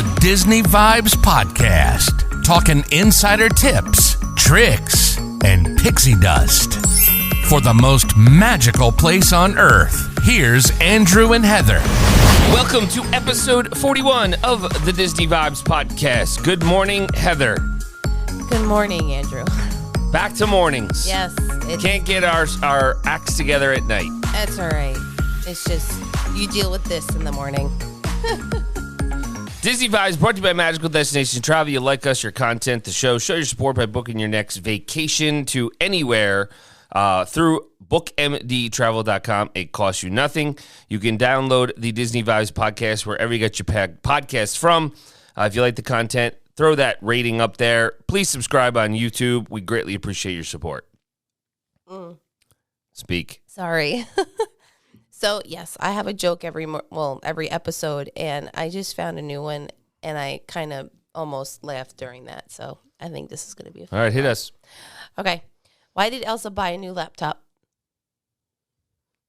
the Disney Vibes Podcast, talking insider tips, tricks, and pixie dust. For the most magical place on Earth, here's Andrew and Heather. Welcome to episode 41 of the Disney Vibes Podcast. Good morning, Heather. Good morning, Andrew. Back to mornings. Yes. Can't get our acts together at night. That's all right. It's just, you deal with this in the morning. Disney Vibes brought to you by Magical Destination Travel. You like us, your content, the show. Show your support by booking your next vacation to anywhere through bookmdtravel.com. It costs you nothing. You can download the Disney Vibes Podcast wherever you get your podcasts from. If you like the content, throw that rating up there. Please subscribe on YouTube. We greatly appreciate your support. Speak. Sorry. So, yes, I have a joke every episode, and I just found a new one, and I kind of almost laughed during that. So, I think this is going to be a fun All right, hit one. us. Okay. Why did Elsa buy a new laptop?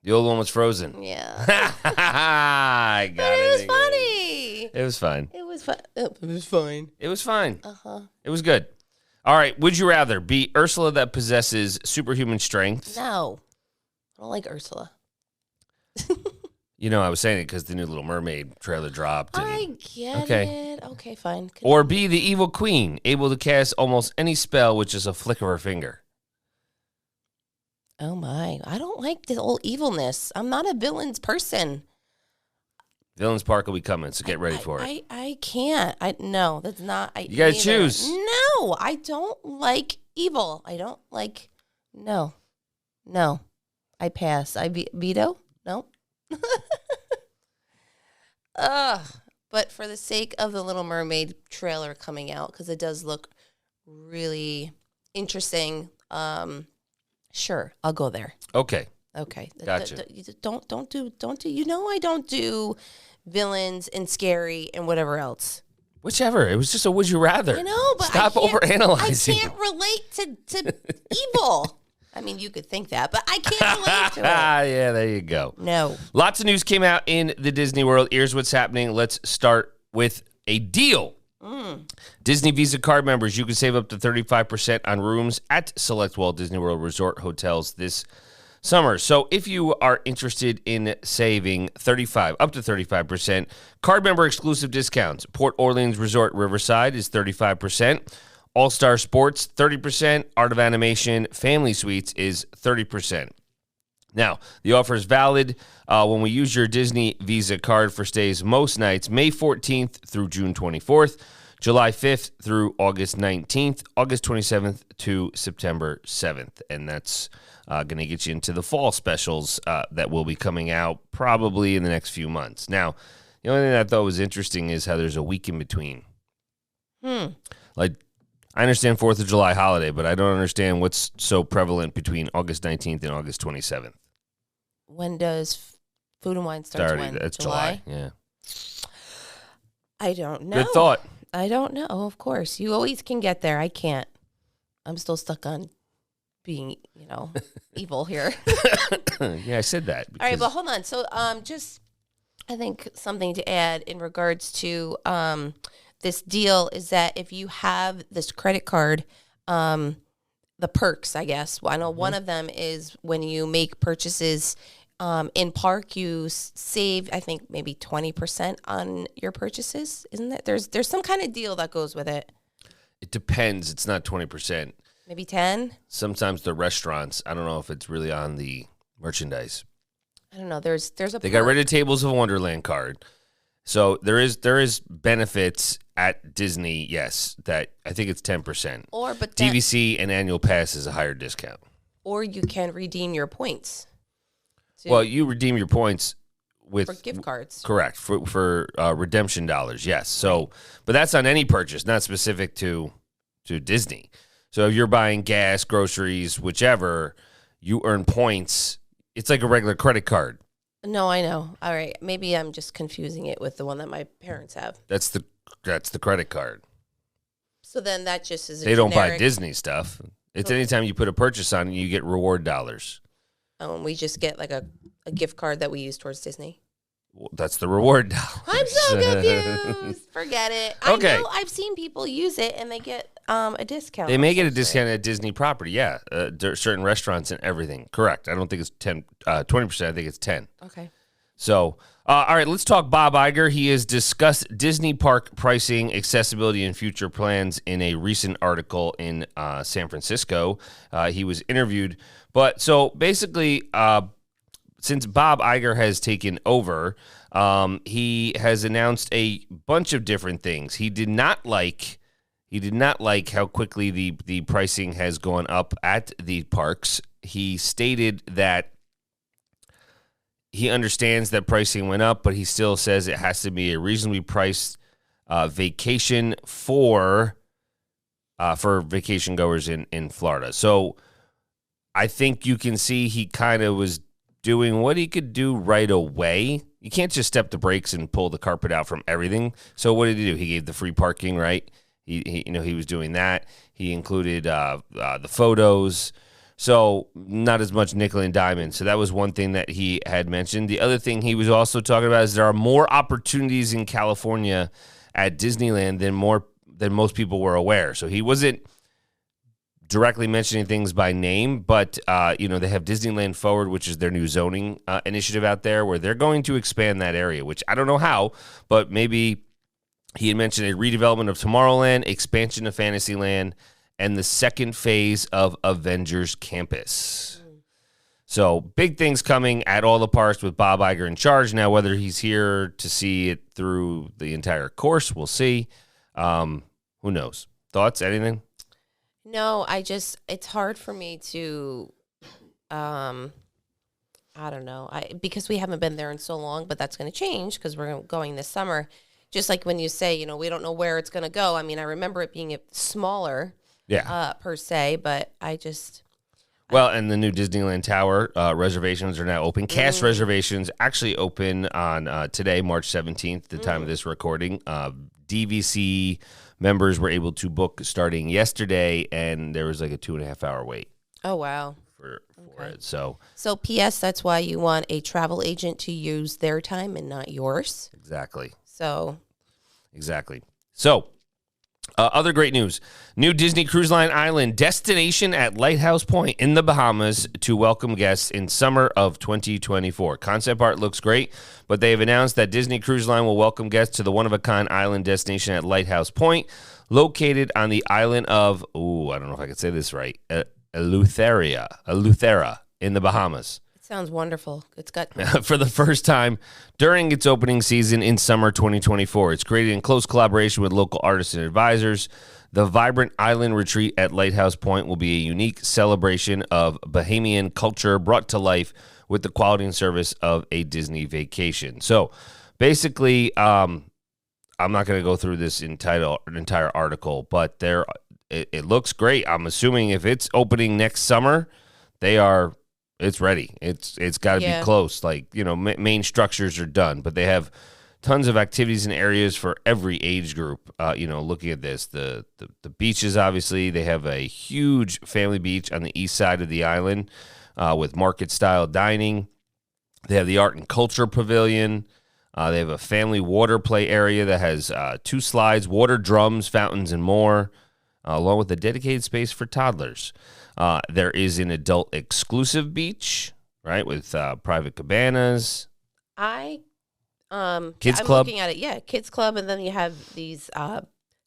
The old one was frozen. Yeah. I got But it. it was funny. It was fine. It was fun. It was fine. It was fine. Uh-huh. It was good. All right. Would you rather be Ursula that possesses superhuman strength? No. I don't like Ursula. You know, I was saying it because the new Little Mermaid trailer dropped. I get it. Okay, fine. Or be the evil queen, able to cast almost any spell with just a flick of her finger. Oh, my. I don't like the whole evilness. I'm not a villain's person. Villain's Park will be coming, so get ready for it. I can't. No, that's not. You got to choose. No, I don't like evil. I don't like. No. I pass. I veto. No. But for the sake of the Little Mermaid trailer coming out, because it does look really interesting. Sure, I'll go there. Okay. Gotcha. Don't do. You know I don't do villains and scary and whatever else. Whichever. It was just a would you rather. I know, but Stop overanalyzing. I can't relate to evil. I mean, you could think that, but I can't relate to it. Yeah, there you go. No. Lots of news came out in the Disney World. Here's what's happening. Let's start with a deal. Disney Visa card members, you can save up to 35% on rooms at select Walt Disney World Resort hotels this summer. So if you are interested in saving up to 35%, card member exclusive discounts. Port Orleans Resort Riverside is 35%. All-Star Sports, 30%. Art of Animation Family Suites is 30%. Now, the offer is valid when we use your Disney Visa card for stays most nights, May 14th through June 24th, July 5th through August 19th, August 27th to September 7th. And that's going to get you into the fall specials that will be coming out probably in the next few months. Now, the only thing I thought was interesting is how there's a week in between. Like, I understand 4th of July holiday, but I don't understand what's so prevalent between August 19th and August 27th. When does Food and Wine start? That's July. Yeah. I don't know. Good thought. I don't know. Of course, you always can get there. I can't. I'm still stuck on being, evil here. Yeah, I said that. All right, but hold on. So, just I think something to add in regards to this deal is that if you have this credit card, the perks, I guess. Well, I know one of them is when you make purchases in park, you save, I think, maybe 20% on your purchases. Isn't that? There's some kind of deal that goes with it. It depends. It's not 20%. Maybe 10? Sometimes the restaurants, I don't know if it's really on the merchandise. I don't know. There's a They got rid of Tables of Wonderland card. So there is benefits at Disney, yes, that I think it's 10%. But DVC and annual pass is a higher discount. Or you can redeem your points. Well, you redeem your points for gift cards. Correct. For redemption dollars, yes. So, but that's on any purchase, not specific to Disney. So if you're buying gas, groceries, whichever, you earn points. It's like a regular credit card. No, I know. All right. Maybe I'm just confusing it with the one that my parents have. That's the credit card. So then that just is They don't buy Disney stuff. It's anytime you put a purchase on, you get reward dollars. We just get like a gift card that we use towards Disney. That's the reward dollars. I'm so confused. Forget it. Okay. I know I've seen people use it and they get a discount. They may get a discount at Disney property, yeah. Certain restaurants and everything. Correct. I don't think it's 20%. I think it's 10. Okay. So, all right, let's talk Bob Iger. He has discussed Disney park pricing, accessibility, and future plans in a recent article in San Francisco. He was interviewed. But so basically, since Bob Iger has taken over, he has announced a bunch of different things. He did not like how quickly the pricing has gone up at the parks. He stated that he understands that pricing went up, but he still says it has to be a reasonably priced vacation for vacation goers in Florida. So I think you can see he kind of was doing what he could do right away. You can't just step the brakes and pull the carpet out from everything. So what did he do? He gave the free parking, right? He was doing that. He included the photos. So not as much nickel and diamond. So that was one thing that he had mentioned. The other thing he was also talking about is there are more opportunities in California at Disneyland than most people were aware. So he wasn't directly mentioning things by name, but they have Disneyland Forward, which is their new zoning initiative out there, where they're going to expand that area, which I don't know how, but maybe he had mentioned a redevelopment of Tomorrowland, expansion of Fantasyland, and the second phase of Avengers Campus. So big things coming at all the parks with Bob Iger in charge. Now, whether he's here to see it through the entire course, we'll see. Who knows? Thoughts? Anything? No, it's hard for me to, I don't know, because we haven't been there in so long, but that's going to change because we're going this summer. Just like when you say, we don't know where it's going to go. I mean, I remember it being smaller. Yeah. Per se, but and the new Disneyland Tower reservations are now open. Cash reservations actually open on today, March 17th, the time of this recording. DVC members were able to book starting yesterday, and there was like a 2.5 hour wait. Oh, wow. For it. So P.S., that's why you want a travel agent to use their time and not yours. Exactly. Exactly. So, other great news. New Disney Cruise Line Island destination at Lighthouse Point in the Bahamas to welcome guests in summer of 2024. Concept art looks great, but they have announced that Disney Cruise Line will welcome guests to the one-of-a-kind island destination at Lighthouse Point, located on the island of, I don't know if I can say this right, Eleuthera in the Bahamas. Sounds wonderful. It's got for the first time during its opening season in summer 2024. It's created in close collaboration with local artists and advisors. The vibrant island retreat at Lighthouse Point will be a unique celebration of Bahamian culture brought to life with the quality and service of a Disney vacation. So basically, I'm not going to go through this entire article, but it looks great. I'm assuming if it's opening next summer, it's ready. It's got to be close. Like, main structures are done, but they have tons of activities and areas for every age group. Looking at this, the beaches, obviously, they have a huge family beach on the east side of the island with market-style dining. They have the art and culture pavilion. They have a family water play area that has 2 slides, water drums, fountains, and more, along with a dedicated space for toddlers. There is an adult exclusive beach, right, with private cabanas. Kids Club. I'm looking at it. Yeah, Kids Club, and then you have these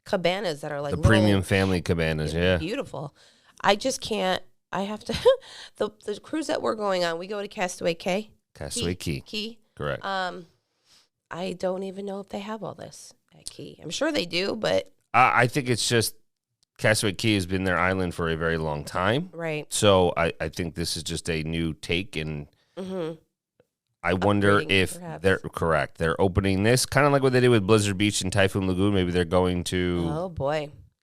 cabanas that are like the premium family cabanas. Yeah, beautiful. I just can't. I have to. the cruise that we're going on, we go to Castaway Cay. Castaway Cay. Correct. I don't even know if they have all this at Key. I'm sure they do, but I think it's just. Castaway Cay has been their island for a very long time. Right. So I think this is just a new take, and I wonder if they're correct. They're opening this kind of like what they did with Blizzard Beach and Typhoon Lagoon. Maybe they're going to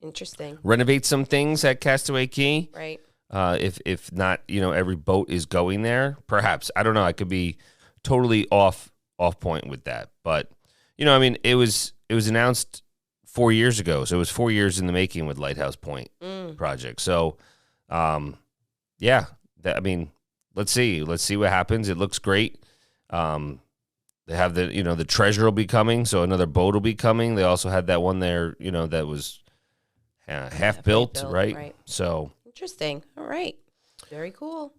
interesting. Renovate some things at Castaway Cay. Right. If not, every boat is going there. Perhaps. I don't know. I could be totally off point with that. But, it was announced 4 years ago. So it was 4 years in the making with Lighthouse Point project. So, let's see. Let's see what happens. It looks great. They have the treasure will be coming, so another boat will be coming. They also had that one there, that was half built, right? So interesting. All right, very cool.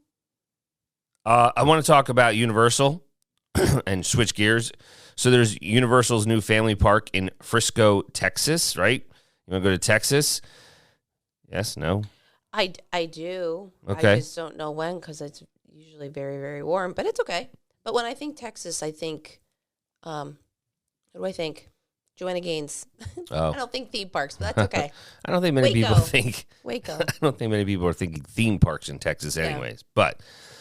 I want to talk about Universal and switch gears. So there's Universal's new family park in Frisco, Texas, right? You want to go to Texas? Yes, no? I do. Okay. I just don't know when because it's usually very, very warm, but it's okay. But when I think Texas, I think, what do I think? Joanna Gaines. Oh. I don't think theme parks, but that's okay. I don't think many people think. Waco. I don't think many people are thinking theme parks in Texas anyways. Yeah. But,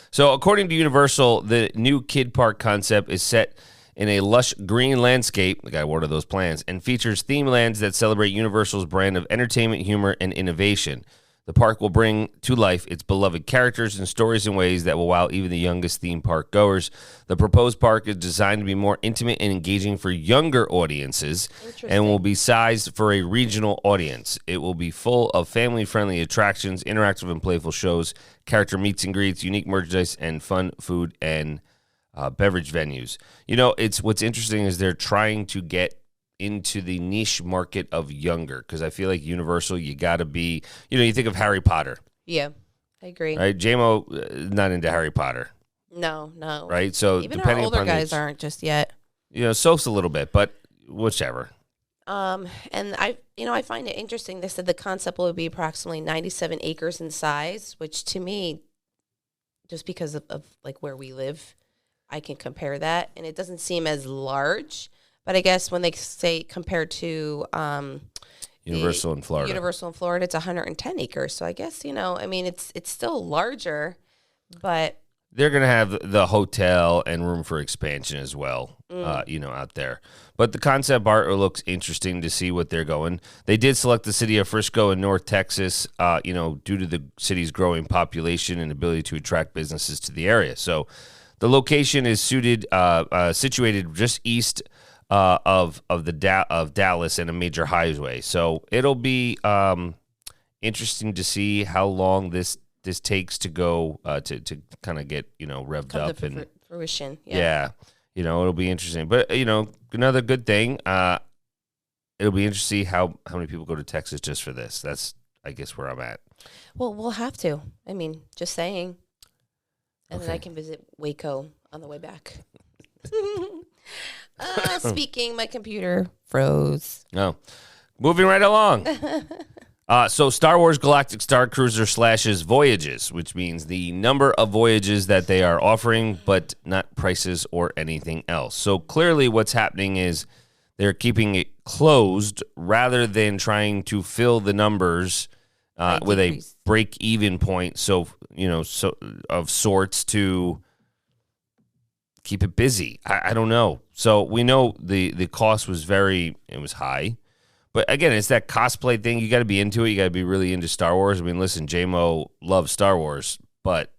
so according to Universal, the new kid park concept is set in a lush green landscape, I got one of those plans, and features theme lands that celebrate Universal's brand of entertainment, humor, and innovation. The park will bring to life its beloved characters and stories in ways that will wow even the youngest theme park goers. The proposed park is designed to be more intimate and engaging for younger audiences and will be sized for a regional audience. It will be full of family-friendly attractions, interactive and playful shows, character meets and greets, unique merchandise, and fun food and beverage venues. It's what's interesting is they're trying to get into the niche market of younger, because I feel like Universal, you got to be, you think of Harry Potter. Yeah, I agree. Right? JMO, not into Harry Potter. No. Right? So even depending our older upon guys aren't just yet. Soph's a little bit, but whichever. And I find it interesting. They said the concept will be approximately 97 acres in size, which to me, just because of like where we live, I can compare that, and it doesn't seem as large. But I guess when they say compared to Universal in Florida, it's 110 acres. So I guess it's still larger, but they're going to have the hotel and room for expansion as well, out there. But the concept art looks interesting to see what they're going. They did select the city of Frisco in North Texas, due to the city's growing population and ability to attract businesses to the area. So the location is situated just east of Dallas and a major highway. So it'll be interesting to see how long this takes to go to kind of get revved come up to and fruition. Yeah, it'll be interesting. But another good thing, it'll be interesting to see how many people go to Texas just for this. That's I guess where I'm at. Well, we'll have to. Just saying. And Okay. then I can visit Waco on the way back. Speaking, my computer froze. No. Moving right along. So Star Wars Galactic Star Cruiser slashes voyages, which means the number of voyages that they are offering, but not prices or anything else. So clearly what's happening is they're keeping it closed rather than trying to fill the numbers with a break-even point. So of sorts to keep it busy. I don't know. So we know the cost was it was high. But again, it's that cosplay thing. You got to be into it. You got to be really into Star Wars. Listen, J-Mo loves Star Wars, but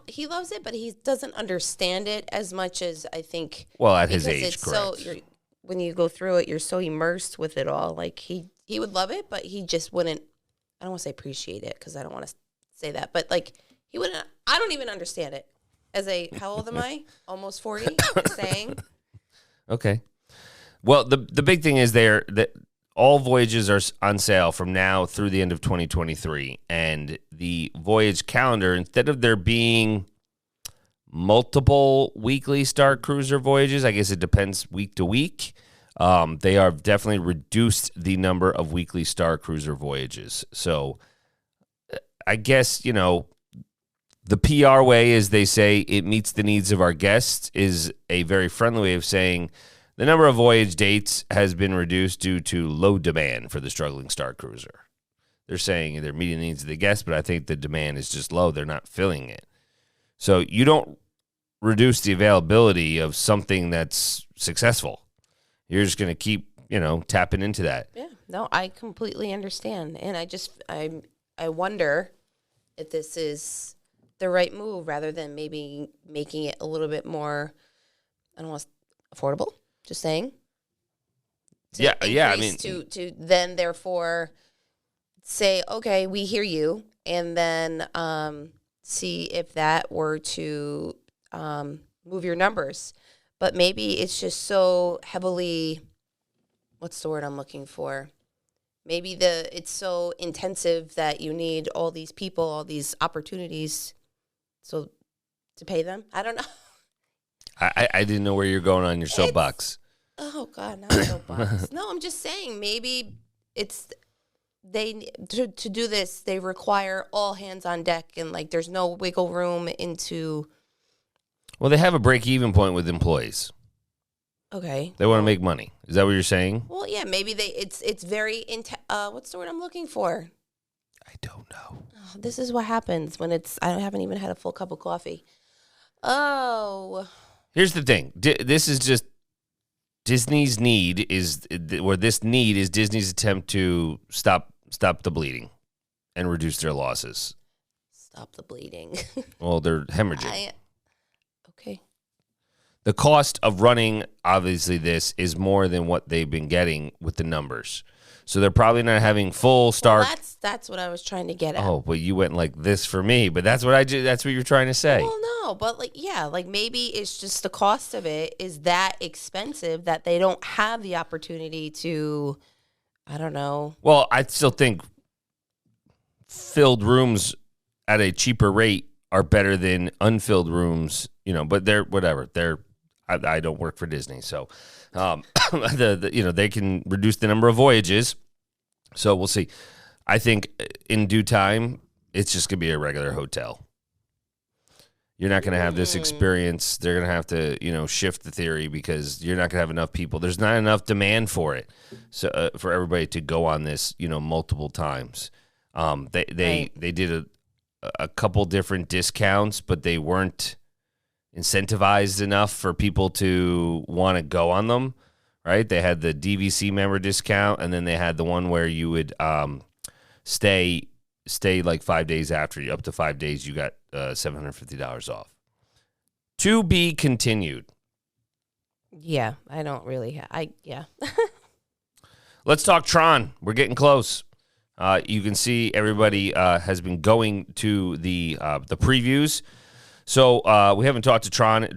he loves it, but he doesn't understand it as much as I think. Well, at his age, correct. So when you go through it, you're so immersed with it all. Like he would love it, but he just wouldn't. I don't want to say appreciate it because I don't want to say that, but like he wouldn't. I don't even understand it. How old am I? Almost 40. Saying. Okay. Well, the big thing is that all voyages are on sale from now through the end of 2023, and the voyage calendar, instead of there being multiple weekly Star Cruiser voyages, I guess it depends week to week. They have definitely reduced the number of weekly Star Cruiser voyages. So I guess, the PR way, as they say, it meets the needs of our guests, is a very friendly way of saying the number of voyage dates has been reduced due to low demand for the struggling Star Cruiser. They're saying they're meeting the needs of the guests, but I think the demand is just low. They're not filling it. So you don't reduce the availability of something that's successful. You're just going to keep, tapping into that. Yeah, no, I completely understand. And I wonder if this is the right move rather than maybe making it a little bit more, I don't want affordable. Just saying. Yeah. To then therefore say, okay, we hear you, and then see if that were to move your numbers. But maybe it's just so heavily, what's the word I'm looking for? Maybe it's so intensive that you need all these people, all these opportunities, so to pay them. I don't know. I didn't know where you're going on your soapbox. Oh God, not soapbox. No, I'm just saying maybe it's to do this. They require all hands on deck, and like there's no wiggle room into. Well, they have a break-even point with employees. Okay. They want to make money. Is that what you're saying? Well, yeah, maybe it's very what's the word I'm looking for? I don't know. Oh, this is what happens when I haven't even had a full cup of coffee. Oh. Here's the thing. This is just Disney's need is, or this need is Disney's attempt to stop the bleeding and reduce their losses. Stop the bleeding. Well, they're hemorrhaging. Okay. The cost of running, obviously, this is more than what they've been getting with the numbers. So they're probably not having full start. Well, that's what I was trying to get at. Oh, but you went like this for me. But that's what that's what you're trying to say. Well, no, but like maybe it's just the cost of it is that expensive that they don't have the opportunity to, I don't know. Well, I still think filled rooms at a cheaper rate are better than unfilled rooms, but they're whatever. I don't work for Disney, so they can reduce the number of voyages. So we'll see. I think in due time, it's just gonna be a regular hotel. You're not gonna have this experience. They're gonna have to, shift the theory because you're not gonna have enough people. There's not enough demand for it, so for everybody to go on this, multiple times. They did a couple different discounts, but they weren't incentivized enough for people to want to go on them, right? They had the DVC member discount, and then they had the one where you would stay like 5 days after you, up to 5 days, you got $750 off. To be continued. Yeah, I don't really. Yeah. Let's talk Tron. We're getting close. You can see everybody has been going to the previews. So we haven't talked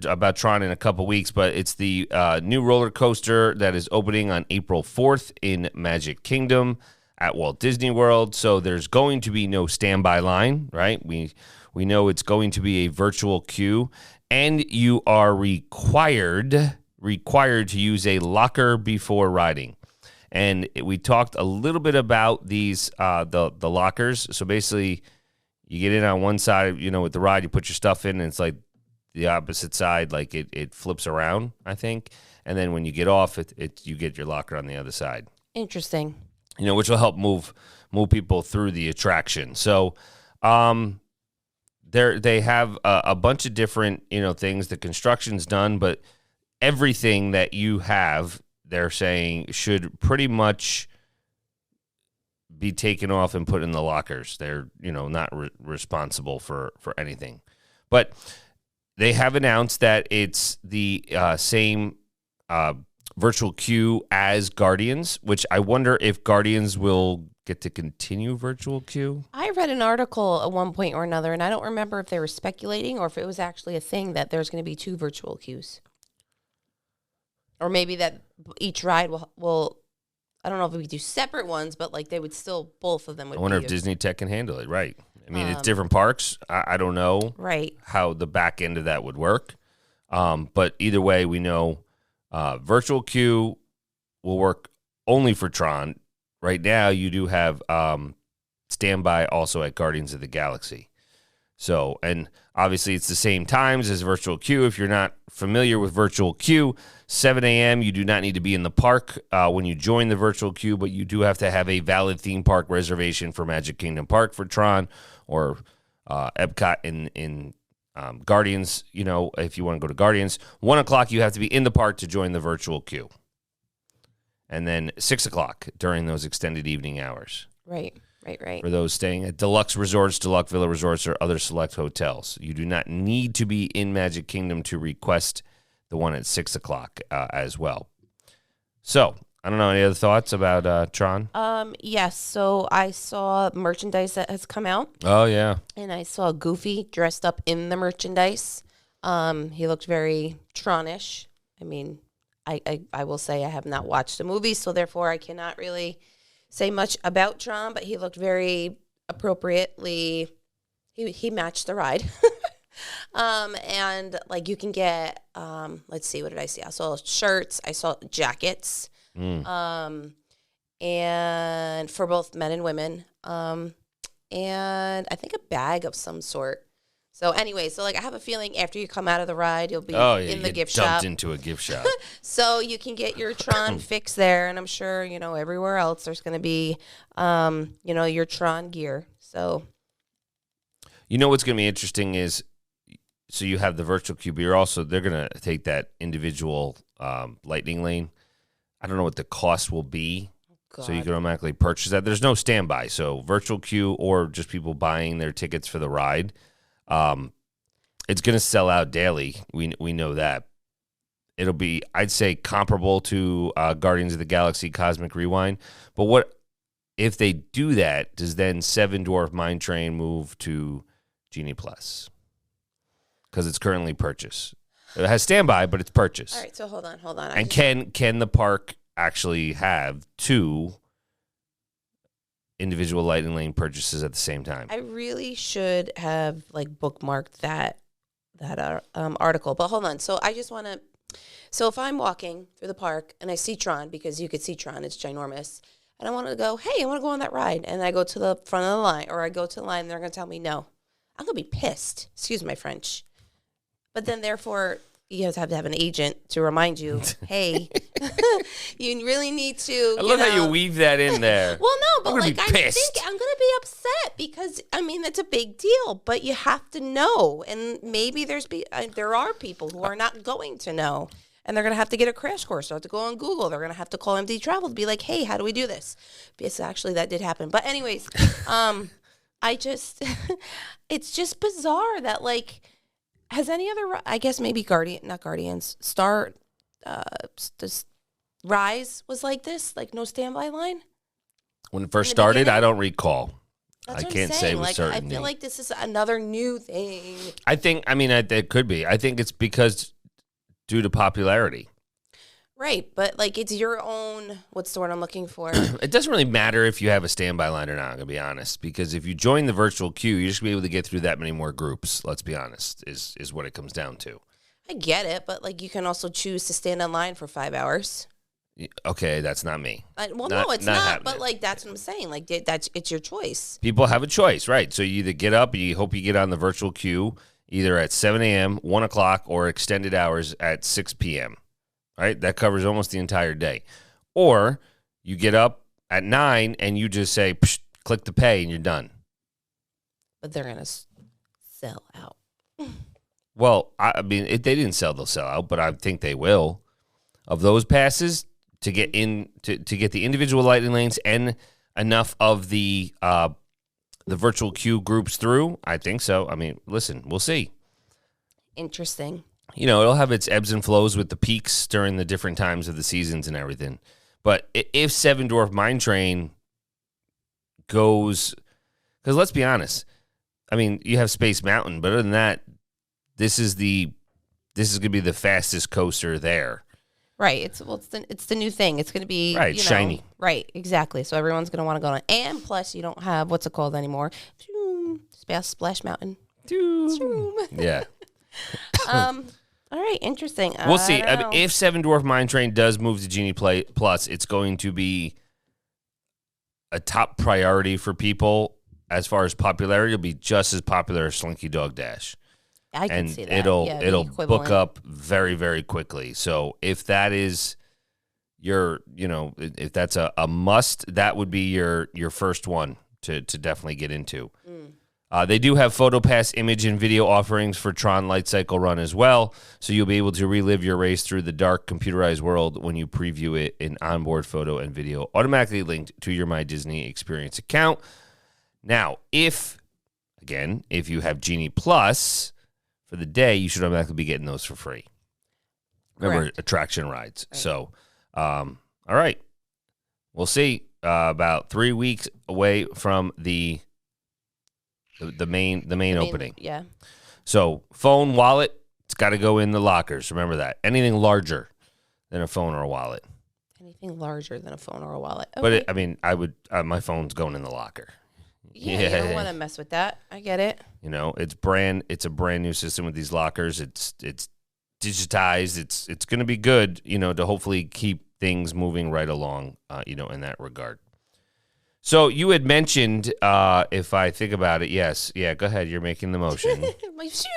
about Tron in a couple weeks, but it's the new roller coaster that is opening on April 4th in Magic Kingdom at Walt Disney World. So there's going to be no standby line, right? We know it's going to be a virtual queue, and you are required to use a locker before riding. And we talked a little bit about these the lockers. So basically, you get in on one side, with the ride, you put your stuff in, and it's like the opposite side, like it flips around, I think. And then when you get off, you get your locker on the other side. Interesting. Which will help move people through the attraction. So they have a bunch of different things. The construction's done, but everything that you have, they're saying, should pretty much be taken off and put in the lockers. They're, not responsible for anything. But they have announced that it's the same virtual queue as Guardians, which I wonder if Guardians will get to continue virtual queue. I read an article at one point or another, and I don't remember if they were speculating or if it was actually a thing that there's going to be 2 virtual queues. Or maybe that each ride will I don't know if we do separate ones, but like they would still, both of them would. I wonder if Disney Tech can handle it, right? I mean, it's different parks. I don't know how the back end of that would work. But either way, we know virtual queue will work only for Tron. Right now, you do have standby also at Guardians of the Galaxy. So, and obviously it's the same times as virtual queue. If you're not familiar with virtual queue, 7 a.m., you do not need to be in the park when you join the virtual queue, but you do have to have a valid theme park reservation for Magic Kingdom Park for Tron or Epcot in Guardians. If you want to go to Guardians, 1 o'clock, you have to be in the park to join the virtual queue. And then 6 o'clock during those extended evening hours. Right. For those staying at deluxe resorts, deluxe villa resorts, or other select hotels. You do not need to be in Magic Kingdom to request the one at 6 o'clock as well. So, I don't know, any other thoughts about Tron? Yes, so I saw merchandise that has come out. Oh, yeah. And I saw Goofy dressed up in the merchandise. He looked very Tronish. I mean, I will say I have not watched the movie, so therefore I cannot really say much about Tron, but he looked very appropriately, he matched the ride. And like you can get, let's see, what did I see? I saw shirts, I saw jackets, and for both men and women, and I think a bag of some sort. So anyway, so like I have a feeling after you come out of the ride, you'll be in the gift shop. Dumped into a gift shop. So you can get your Tron fix there, and I'm sure, everywhere else there's going to be, your Tron gear. So. What's going to be interesting is, so you have the virtual queue, but they're going to take that individual lightning lane. I don't know what the cost will be. So you can automatically purchase that. There's no standby. So virtual queue or just people buying their tickets for the ride. It's going to sell out daily. We know that. It'll be, I'd say, comparable to Guardians of the Galaxy Cosmic Rewind. But what if they do that? Does then Seven Dwarf Mine Train move to Genie Plus? Because it's currently purchase. It has standby, but it's purchase. All right, so hold on. And can the park actually have 2 individual lightning lane purchases at the same time? I really should have bookmarked that article, but hold on. So I just want to. So if I'm walking through the park and I see Tron, because you could see Tron, it's ginormous, and I want to go, hey, I want to go on that ride, and I go to the front of the line, or I go to the line, and they're going to tell me no, I'm going to be pissed. Excuse my French. But then, therefore, you have to have an agent to remind you, hey, you really need to. I love how you weave that in there. Well, no, but I'm going to be upset because, that's a big deal. But you have to know. And maybe there are people who are not going to know. And they're going to have to get a crash course. They'll have to go on Google. They're going to have to call MD Travel to be like, hey, how do we do this? Because actually, that did happen. But anyways, it's just bizarre that, has any other, I guess maybe Star, this Rise was like this? No standby line? When it first started, I don't recall. That's I can't say with certainty. I feel like this is another new thing. I think, it could be. I think it's because due to popularity. Right, but it's your own, what's the word I'm looking for? It doesn't really matter if you have a standby line or not, I'm going to be honest, because if you join the virtual queue, you're just going to be able to get through that many more groups, let's be honest, is what it comes down to. I get it, but you can also choose to stand in line for 5 hours. Okay, that's not me. No, it's not, but that's what I'm saying. It's your choice. People have a choice, right? So you either get up, you hope you get on the virtual queue either at 7 a.m., 1 o'clock, or extended hours at 6 p.m., right? That covers almost the entire day. Or you get up at 9 and you just say, click to pay, and you're done. But they're going to sell out. Well, if they didn't sell, they'll sell out, but I think they will. Of those passes, to get in, to get the individual lightning lanes and enough of the virtual queue groups through, I think so. Listen, we'll see. Interesting. It'll have its ebbs and flows with the peaks during the different times of the seasons and everything. But if Seven Dwarf Mine Train goes, because let's be honest, you have Space Mountain, but other than that, this is going to be the fastest coaster there. Right. It's the new thing. It's going to be shiny. Right. Exactly. So everyone's going to want to go on. And plus, you don't have what's it called anymore? Splash Mountain. Yeah. All right, interesting. We'll see. If Seven Dwarf Mine Train does move to Genie Plus, it's going to be a top priority for people as far as popularity. It'll be just as popular as Slinky Dog Dash. I can see that. It'll book up very, very quickly. So if that is if that's a must, that would be your first one to definitely get into. They do have PhotoPass image and video offerings for Tron Light Cycle Run as well, so you'll be able to relive your race through the dark computerized world when you preview it in onboard photo and video automatically linked to your My Disney Experience account. Now, if you have Genie Plus for the day, you should automatically be getting those for free. Remember, Correct. attraction rides. Right. So, all right. We'll see. About 3 weeks away from the main opening. Yeah. So phone, wallet, it's It's got to go in the lockers. Remember that. Anything larger than a phone or a wallet. Anything larger than a phone or a wallet. Okay. But it, I mean, I would. My phone's going in the locker. Yeah, you don't want to mess with that. I get it. You know, it's a brand new system with these lockers. It's digitized. It's going to be good. You know, to hopefully keep things moving right along. You know, in that regard. So you had mentioned, if I think about it, yes, yeah. Go ahead. You're making the motion. My shoo.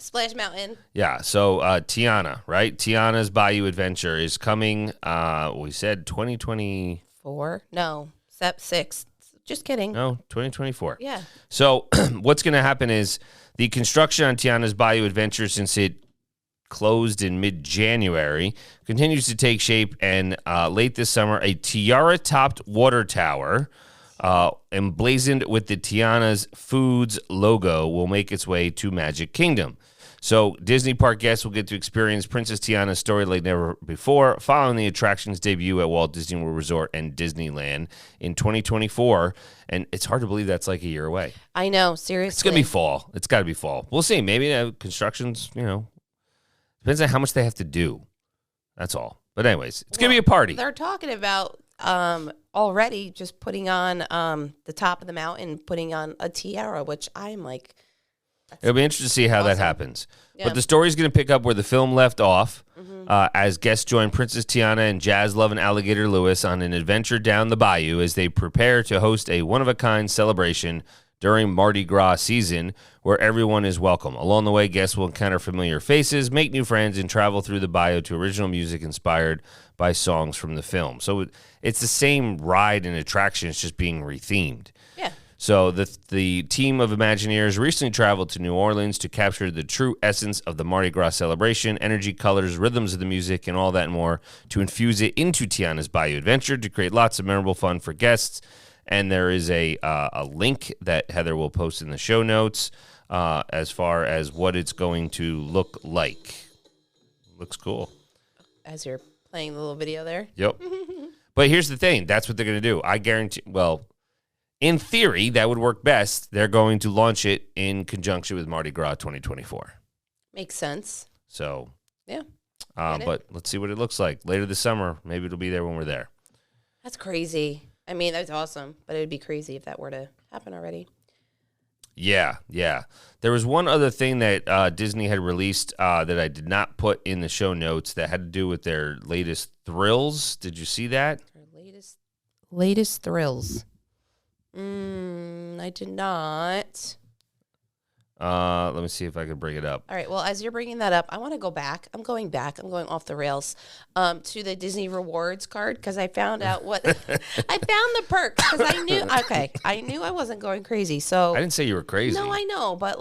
Splash Mountain. Yeah. So Tiana, right? Tiana's Bayou Adventure is coming. We said 2024. No, Sep 6. Just kidding. No, 2024. Yeah. So what's going to happen is the construction on Tiana's Bayou Adventure, since it closed in mid-January, continues to take shape, and late this summer, a tiara-topped water tower emblazoned with the Tiana's Foods logo will make its way to Magic Kingdom. So Disney Park guests will get to experience Princess Tiana's story like never before, following the attraction's debut at Walt Disney World Resort and Disneyland in 2024. And it's hard to believe that's like a year away. I know, seriously. It's going to be fall. It's got to be fall. We'll see. Maybe construction's, depends on how much they have to do. That's all. But anyways, it's going to be a party. They're talking about already just putting on the top of the mountain, putting on a tiara, which I'm like... It'll be interesting to see how that happens. Yeah. But the story's going to pick up where the film left off as guests join Princess Tiana and jazz-loving Alligator Lewis on an adventure down the bayou as they prepare to host a one-of-a-kind celebration during Mardi Gras season where everyone is welcome. Along the way, guests will encounter familiar faces, make new friends, and travel through the bayou to original music inspired by songs from the film. So it's the same ride and attraction. It's just being rethemed. Yeah. So the team of Imagineers recently traveled to New Orleans to capture the true essence of the Mardi Gras celebration, energy, colors, rhythms of the music, and all that and more to infuse it into Tiana's Bayou Adventure to create lots of memorable fun for guests. And there is a link that Heather will post in the show notes as far as what it's going to look like. Looks cool. As you're playing the little video there. Yep. But here's the thing. That's what they're going to do. I guarantee, well... In theory, that would work best. They're going to launch it in conjunction with Mardi Gras 2024. Makes sense. So, yeah. But let's see what it looks like later this summer. Maybe it'll be there when we're there. That's crazy. I mean, that's awesome, but it would be crazy if that were to happen already. Yeah. There was one other thing that Disney had released that I did not put in the show notes that had to do with their latest thrills. Did you see that? Their latest thrills. I did not. Let me see if I can bring it up. All right. Well, as you're bringing that up, I want to go back. I'm going off the rails to the Disney Rewards card because I found out what I found the perks because I knew. Okay, I knew I wasn't going crazy. So I didn't say you were crazy. No, I know, but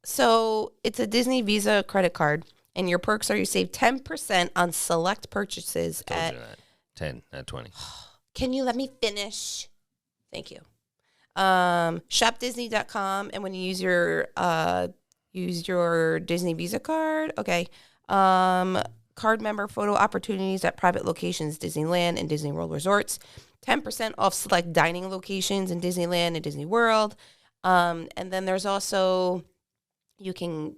so it's a Disney Visa credit card, and your perks are you save 10% on select purchases at 10, not 20. Can you let me finish? Thank you. Shopdisney.com, and when you use your Disney Visa card, okay. Card member photo opportunities at private locations, Disneyland and Disney World resorts. 10% off select dining locations in Disneyland and Disney World. And then there's also you can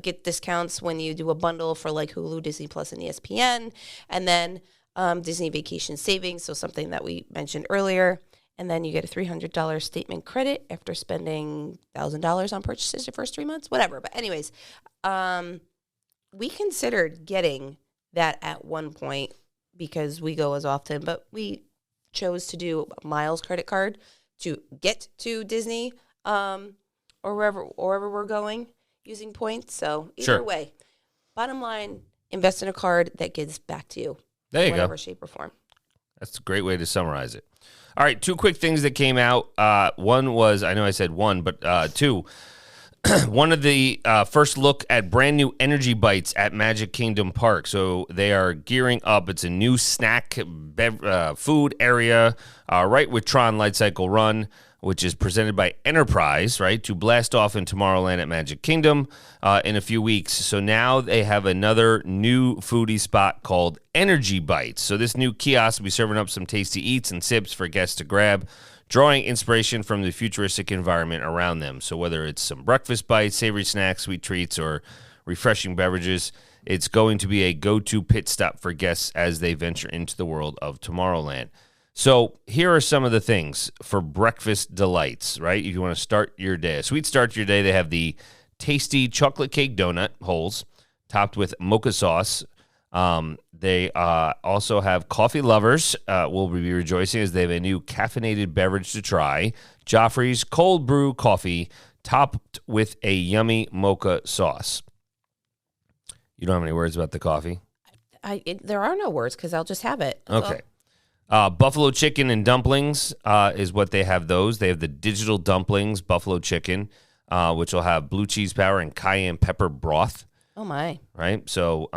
get discounts when you do a bundle for like Hulu, Disney Plus, and ESPN, and then Disney Vacation Savings, so something that we mentioned earlier. And then you get a $300 statement credit after spending $1,000 on purchases the first 3 months, whatever. But anyways, we considered getting that at one point because we go as often, but we chose to do a Miles credit card to get to Disney or wherever we're going using points. So either way, bottom line, invest in a card that gives back to you. There you go. Whatever shape or form. That's a great way to summarize it. All right, two quick things that came out. One was, I know I said one, but two. One of the first look at brand new energy bites at Magic Kingdom Park. So they are gearing up. It's a new snack food area right with Tron Light Cycle Run. which is presented by Enterprise, right, to blast off in Tomorrowland at Magic Kingdom in a few weeks. So now they have another new foodie spot called Energy Bites. So this new kiosk will be serving up some tasty eats and sips for guests to grab, drawing inspiration from the futuristic environment around them. So whether it's some breakfast bites, savory snacks, sweet treats, or refreshing beverages, it's going to be a go-to pit stop for guests as they venture into the world of Tomorrowland. So here are some of the things for breakfast delights, right? If you want to start your day, a sweet start to your day, they have the tasty chocolate cake donut holes topped with mocha sauce. They also have coffee lovers will be rejoicing as they have a new caffeinated beverage to try, Joffrey's cold brew coffee topped with a yummy mocha sauce. You don't have any words about the coffee? There are no words because I'll just have it. That's Okay. Buffalo chicken and dumplings is what they have those. They have the digital dumplings, buffalo chicken, which will have blue cheese powder and cayenne pepper broth. Oh, my. Right? So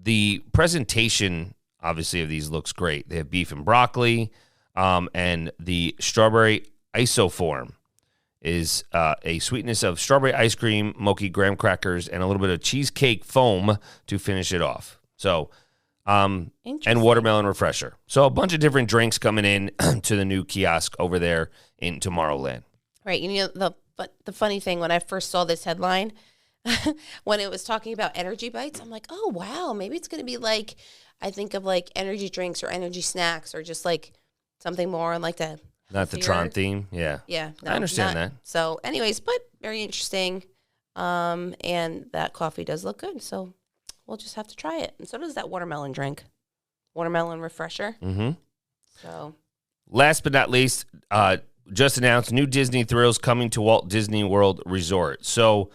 the presentation, obviously, of these looks great. They have beef and broccoli, and the strawberry isoform is a sweetness of strawberry ice cream, mochi graham crackers, and a little bit of cheesecake foam to finish it off. So... and watermelon refresher. So a bunch of different drinks coming in to the new kiosk over there in Tomorrowland. Right. You know, the funny thing, when I first saw this headline, when it was talking about energy bites, I'm like, oh, wow, maybe it's going to be like, I think of like energy drinks or energy snacks or just like something more on like the Not the Tron theme. Yeah. Yeah. No, I understand that. So anyways, but very interesting. And that coffee does look good. So we'll just have to try it. And so does that watermelon drink. Watermelon refresher. Mm-hmm. So, last but not least, just announced new Disney thrills coming to Walt Disney World Resort. So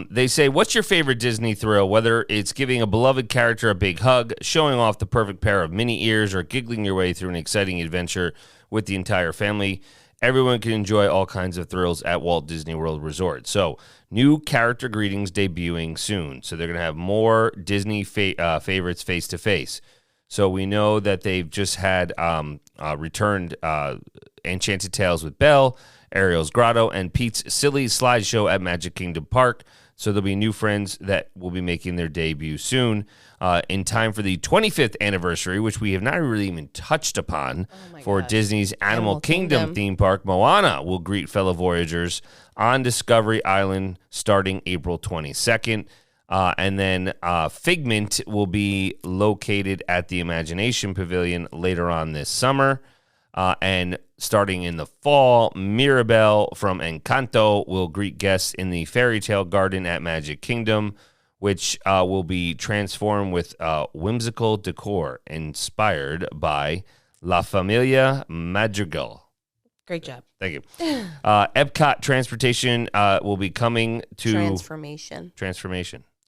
they say, what's your favorite Disney thrill? Whether it's giving a beloved character a big hug, showing off the perfect pair of mini ears, or giggling your way through an exciting adventure with the entire family, everyone can enjoy all kinds of thrills at Walt Disney World Resort. So new character greetings debuting soon. So they're going to have more Disney favorites face-to-face. So we know that they've just had returned Enchanted Tales with Belle, Ariel's Grotto, and Pete's Silly Slideshow at Magic Kingdom Park. So there'll be new friends that will be making their debut soon in time for the 25th anniversary, which we have not really even touched upon, for Disney's Animal Kingdom theme park. Moana will greet fellow Voyagers on Discovery Island starting April 22nd. And then Figment will be located at the Imagination Pavilion later on this summer. And starting in the fall, Mirabelle from Encanto will greet guests in the Fairy Tale Garden at Magic Kingdom, which will be transformed with whimsical decor inspired by La Familia Madrigal. great job. Thank you. Epcot Transportation will be coming to... Transformation.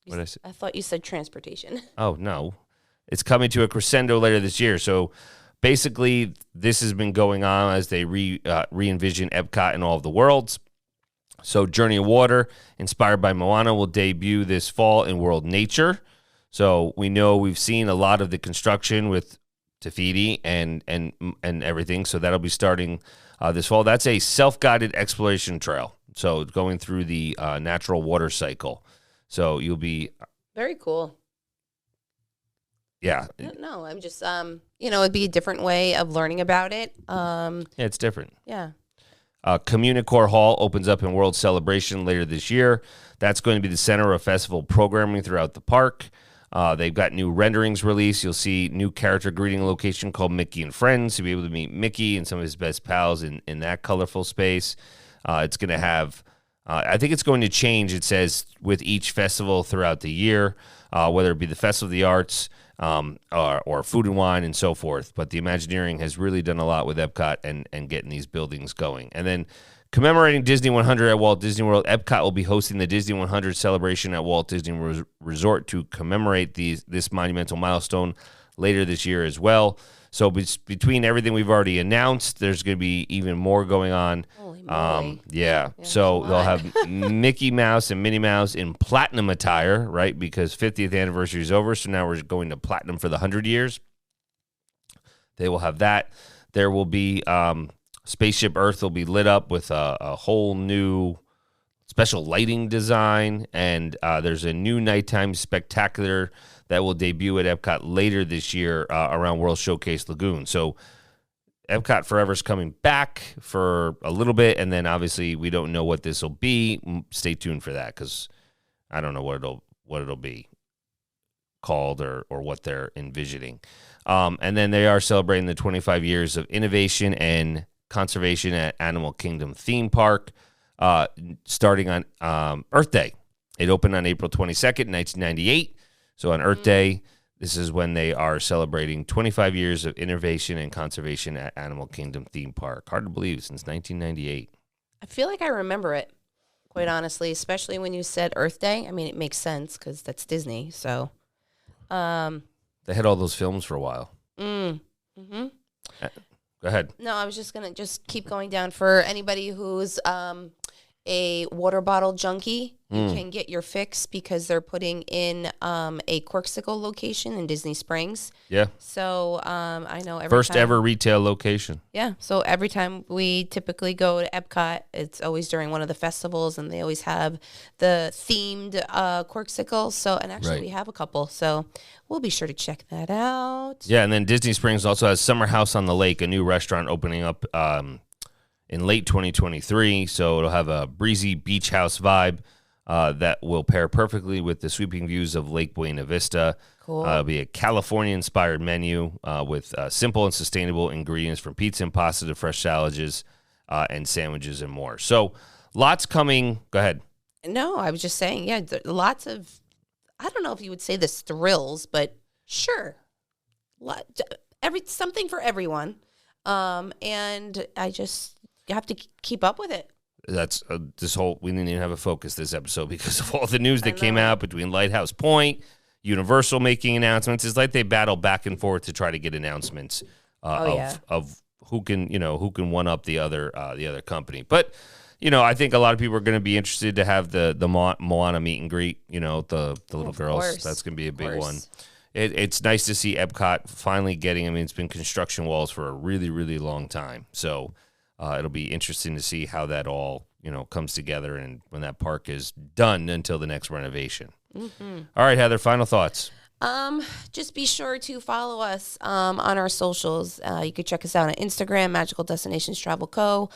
What did I say? I thought you said transportation. Oh, no. It's coming to a crescendo later this year. So basically, this has been going on as they re-envision Epcot in all of the worlds. So Journey of Water, inspired by Moana, will debut this fall in World Nature. So we know we've seen a lot of the construction with Te Fiti and everything. So that'll be starting this fall. That's a self-guided exploration trail. So going through the natural water cycle. So you'll be... Very cool. Yeah. No, I'm just, it'd be a different way of learning about it. Yeah, it's different. Yeah. Communicore Hall opens up in World Celebration later this year. That's going to be the center of festival programming throughout the park. They've got new renderings released. You'll see new character greeting location called Mickey and Friends. You'll be able to meet Mickey and some of his best pals in that colorful space. It's going to have... I think it's going to change, it says, with each festival throughout the year, whether it be the Festival of the Arts or Food and Wine and so forth. But the Imagineering has really done a lot with Epcot and getting these buildings going. And then commemorating Disney 100 at Walt Disney World, Epcot will be hosting the Disney 100 celebration at Walt Disney Resort to commemorate this monumental milestone later this year as well. So between everything we've already announced, there's going to be even more going on. Holy moly. Yeah. So they'll have Mickey Mouse and Minnie Mouse in platinum attire, right? Because 50th anniversary is over. So now we're going to platinum for the 100 years. They will have that. There will be Spaceship Earth will be lit up with a whole new special lighting design, and there's a new nighttime spectacular that will debut at Epcot later this year around World Showcase Lagoon. So Epcot Forever's coming back for a little bit, and then obviously we don't know what this will be. Stay tuned for that, because I don't know what it'll be called or what they're envisioning. And then they are celebrating the 25 years of innovation and conservation at Animal Kingdom Theme Park, starting on Earth Day. It opened on April 22nd, 1998. So on Earth Day, this is when they are celebrating 25 years of innovation and conservation at Animal Kingdom Theme Park. Hard to believe, since 1998. I feel like I remember it, quite honestly, especially when you said Earth Day. I mean, it makes sense because that's Disney. So, they had all those films for a while. Go ahead. No, I was just going to keep going down. For anybody who's a water bottle junkie, you can get your fix because they're putting in a Corksicle location in Disney Springs. Yeah. So I know first ever retail location. Yeah. So every time we typically go to Epcot, it's always during one of the festivals, and they always have the themed Corksicles. So, and actually we have a couple. So we'll be sure to check that out. Yeah, and then Disney Springs also has Summer House on the Lake, a new restaurant opening up in late 2023. So it'll have a breezy beach house vibe that will pair perfectly with the sweeping views of Lake Buena Vista. Cool. It'll be a California-inspired menu with simple and sustainable ingredients from pizza and pasta to fresh salads and sandwiches and more. So lots coming. Go ahead. No, I was just saying, yeah, lots of, I don't know if you would say this thrills, but sure. Something for everyone. And you have to keep up with it. That's we didn't even have a focus this episode because of all the news that came out between Lighthouse Point, Universal making announcements. It's like they battle back and forth to try to get announcements of who can one up the other company. But I think a lot of people are going to be interested to have the Moana meet and greet. The little girls. Course. That's going to be a big one. It's nice to see Epcot finally getting. I mean, it's been construction walls for a really, really long time. So it'll be interesting to see how that all comes together, and when that park is done until the next renovation. Mm-hmm. All right, Heather, final thoughts. Just be sure to follow us on our socials. You can check us out on Instagram, Magical Destinations Travel Co.,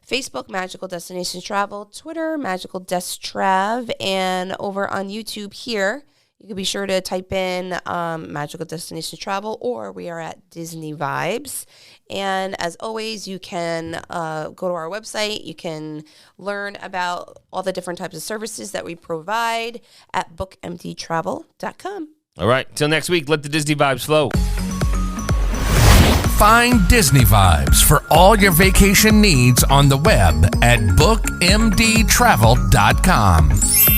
Facebook, Magical Destinations Travel, Twitter, Magical Des Trav, and over on YouTube here, you can be sure to type in Magical Destinations Travel, or we are at Disney Vibes. And as always, you can go to our website. You can learn about all the different types of services that we provide at bookmdtravel.com. All right. Till next week, let the Disney vibes flow. Find Disney Vibes for all your vacation needs on the web at bookmdtravel.com.